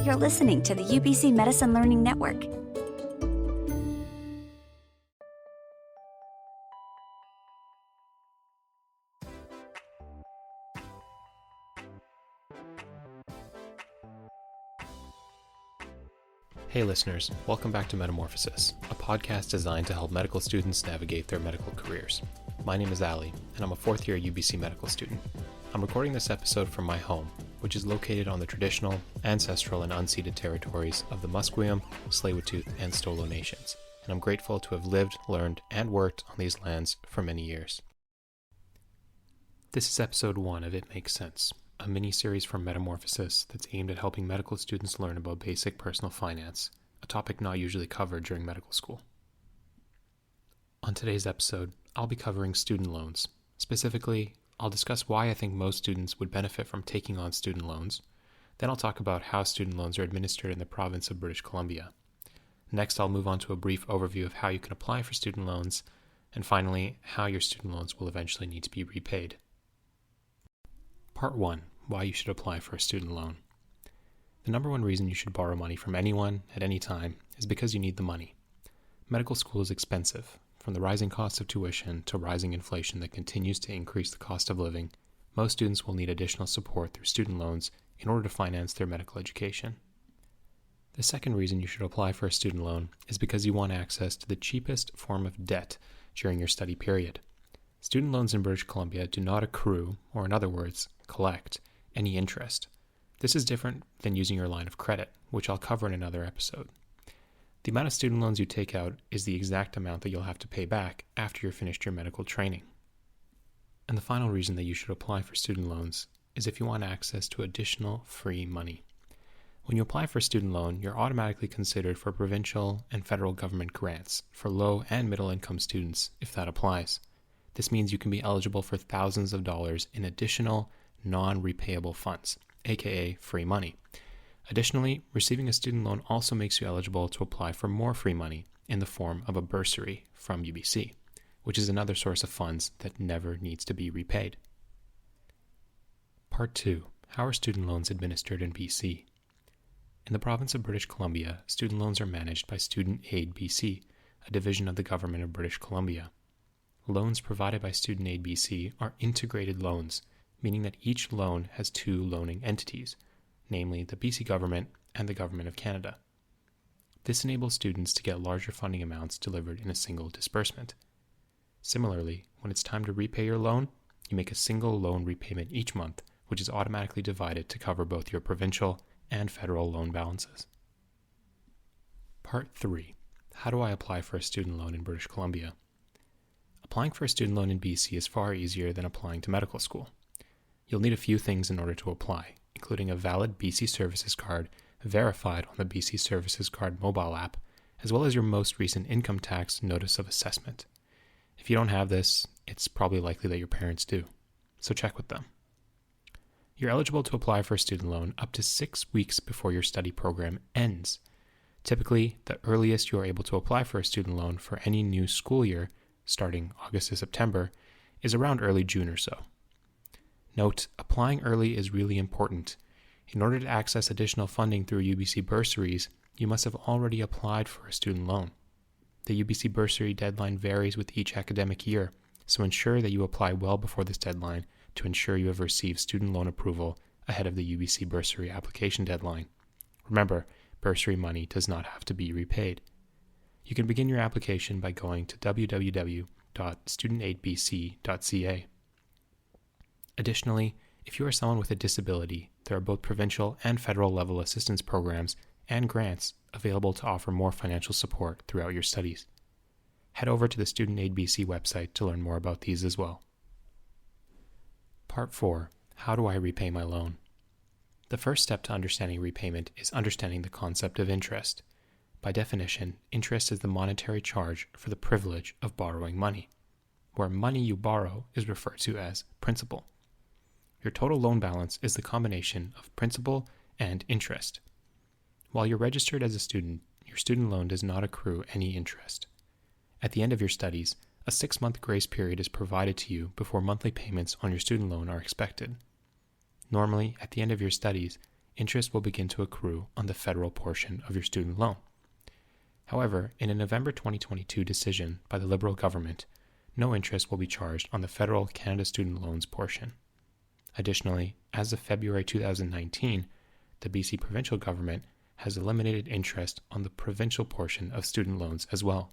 You're listening to the UBC Medicine Learning Network. Hey listeners, welcome back to Metamorphosis, a podcast designed to help medical students navigate their medical careers. My name is Ali, and I'm a fourth year UBC medical student. I'm recording this episode from my home, which is located on the traditional, ancestral, and unceded territories of the Musqueam, Tsleil-Waututh, and Stolo nations, and I'm grateful to have lived, learned, and worked on these lands for many years. This is episode 1 of It Makes Sense, a mini-series from Metamorphosis that's aimed at helping medical students learn about basic personal finance, a topic not usually covered during medical school. On today's episode, I'll be covering student loans. Specifically, I'll discuss why I think most students would benefit from taking on student loans. Then I'll talk about how student loans are administered in the province of British Columbia. Next, I'll move on to a brief overview of how you can apply for student loans, and finally, how your student loans will eventually need to be repaid. Part 1. Why you should apply for a student loan. The number one reason you should borrow money from anyone at any time is because you need the money. Medical school is expensive. From the rising cost of tuition to rising inflation that continues to increase the cost of living, most students will need additional support through student loans in order to finance their medical education. The second reason you should apply for a student loan is because you want access to the cheapest form of debt during your study period. Student loans in British Columbia do not accrue, or in other words, collect, any interest. This is different than using your line of credit, which I'll cover in another episode. The amount of student loans you take out is the exact amount that you'll have to pay back after you're finished your medical training. And the final reason that you should apply for student loans is if you want access to additional free money. When you apply for a student loan, you're automatically considered for provincial and federal government grants for low and middle income students, if that applies. This means you can be eligible for thousands of dollars in additional non-repayable funds, aka free money. Additionally, receiving a student loan also makes you eligible to apply for more free money in the form of a bursary from UBC, which is another source of funds that never needs to be repaid. Part 2. How are student loans administered in BC? In the province of British Columbia, student loans are managed by Student Aid BC, a division of the Government of British Columbia. Loans provided by Student Aid BC are integrated loans, meaning that each loan has two loaning entities, namely the BC government and the Government of Canada. This enables students to get larger funding amounts delivered in a single disbursement. Similarly, when it's time to repay your loan, you make a single loan repayment each month, which is automatically divided to cover both your provincial and federal loan balances. Part 3. How do I apply for a student loan in British Columbia? Applying for a student loan in BC is far easier than applying to medical school. You'll need a few things in order to apply, including a valid BC Services card verified on the BC Services Card mobile app, as well as your most recent income tax notice of assessment. If you don't have this, it's probably likely that your parents do, so check with them. You're eligible to apply for a student loan up to 6 weeks before your study program ends. Typically, the earliest you are able to apply for a student loan for any new school year, starting August to September, is around early June or so. Note, applying early is really important. In order to access additional funding through UBC bursaries, you must have already applied for a student loan. The UBC bursary deadline varies with each academic year, so ensure that you apply well before this deadline to ensure you have received student loan approval ahead of the UBC bursary application deadline. Remember, bursary money does not have to be repaid. You can begin your application by going to www.studentaidbc.ca. Additionally, if you are someone with a disability, there are both provincial and federal level assistance programs and grants available to offer more financial support throughout your studies. Head over to the Student Aid BC website to learn more about these as well. Part 4. How do I repay my loan? The first step to understanding repayment is understanding the concept of interest. By definition, interest is the monetary charge for the privilege of borrowing money, where money you borrow is referred to as principal. Your total loan balance is the combination of principal and interest. While you're registered as a student, your student loan does not accrue any interest. At the end of your studies, a 6-month grace period is provided to you before monthly payments on your student loan are expected. Normally, at the end of your studies, interest will begin to accrue on the federal portion of your student loan. However, in a November 2022 decision by the Liberal government, no interest will be charged on the federal Canada Student Loans portion. Additionally, as of February 2019, the BC provincial government has eliminated interest on the provincial portion of student loans as well.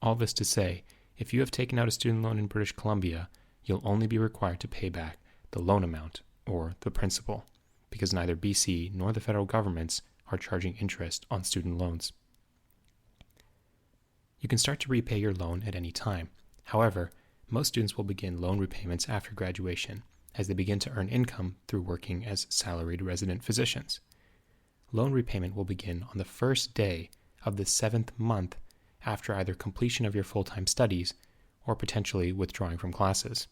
All this to say, if you have taken out a student loan in British Columbia, you'll only be required to pay back the loan amount, or the principal, because neither BC nor the federal governments are charging interest on student loans. You can start to repay your loan at any time. However, most students will begin loan repayments after graduation, as they begin to earn income through working as salaried resident physicians. Loan repayment will begin on the first day of the 7th month after either completion of your full-time studies or potentially withdrawing from classes.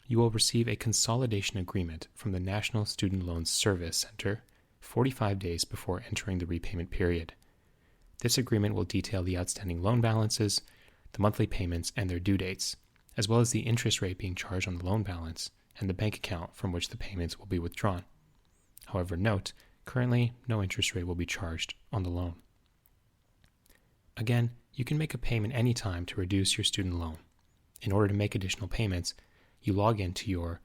You will receive a consolidation agreement from the National Student Loans Service Centre 45 days before entering the repayment period. This agreement will detail the outstanding loan balances, the monthly payments and their due dates, as well as the interest rate being charged on the loan balance and the bank account from which the payments will be withdrawn. However, note, currently no interest rate will be charged on the loan. Again, you can make a payment anytime to reduce your student loan. In order to make additional payments, you log into your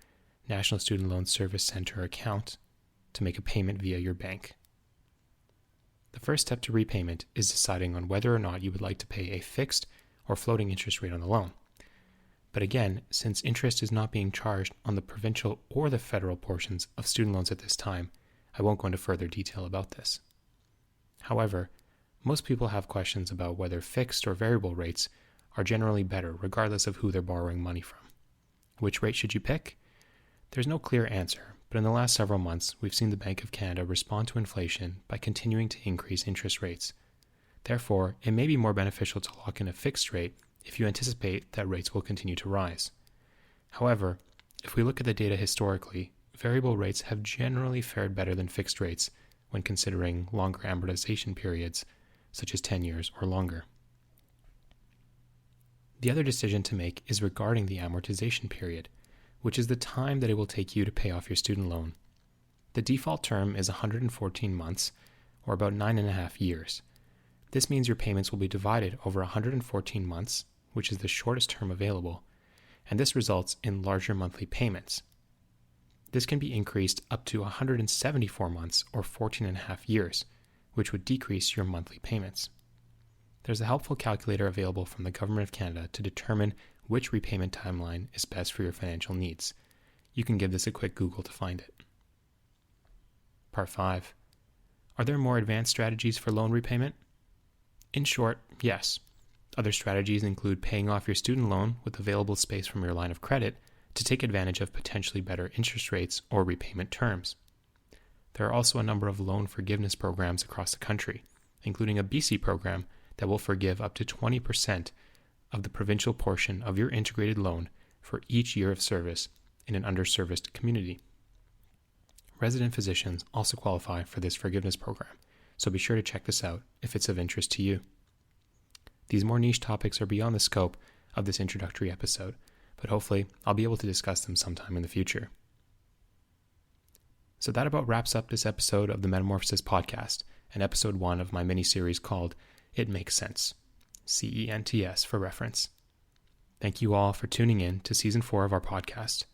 National Student Loan Service Centre account to make a payment via your bank. The first step to repayment is deciding on whether or not you would like to pay a fixed or floating interest rate on the loan. But again, since interest is not being charged on the provincial or the federal portions of student loans at this time, I won't go into further detail about this. However, most people have questions about whether fixed or variable rates are generally better regardless of who they're borrowing money from. Which rate should you pick? There's no clear answer, but in the last several months, we've seen the Bank of Canada respond to inflation by continuing to increase interest rates. Therefore, it may be more beneficial to lock in a fixed rate if you anticipate that rates will continue to rise. However, if we look at the data historically, variable rates have generally fared better than fixed rates when considering longer amortization periods, such as 10 years or longer. The other decision to make is regarding the amortization period, which is the time that it will take you to pay off your student loan. The default term is 114 months, or about 9.5 years. This means your payments will be divided over 114 months, which is the shortest term available, and this results in larger monthly payments. This can be increased up to 174 months, or 14.5 years, which would decrease your monthly payments. There's a helpful calculator available from the Government of Canada to determine which repayment timeline is best for your financial needs. You can give this a quick Google to find it. Part 5. Are there more advanced strategies for loan repayment? In short, yes. Other strategies include paying off your student loan with available space from your line of credit to take advantage of potentially better interest rates or repayment terms. There are also a number of loan forgiveness programs across the country, including a BC program that will forgive up to 20% of the provincial portion of your integrated loan for each year of service in an underserviced community. Resident physicians also qualify for this forgiveness program, so be sure to check this out if it's of interest to you. These more niche topics are beyond the scope of this introductory episode, but hopefully I'll be able to discuss them sometime in the future. So that about wraps up this episode of the MEDamorphosis Podcast, and episode 1 of my mini-series called It Makes Sense, CENTS for reference. Thank you all for tuning in to Season 4 of our podcast.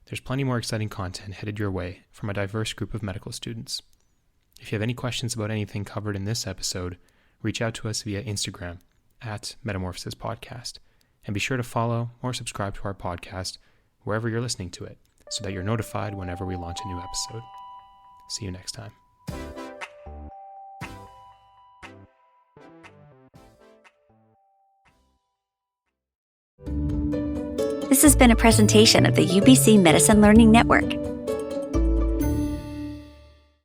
There's plenty more exciting content headed your way from a diverse group of medical students. If you have any questions about anything covered in this episode, reach out to us via Instagram at MEDamorphosis Podcast, and be sure to follow or subscribe to our podcast wherever you're listening to it so that you're notified whenever we launch a new episode. See you next time. This has been a presentation of the UBC Medicine Learning Network.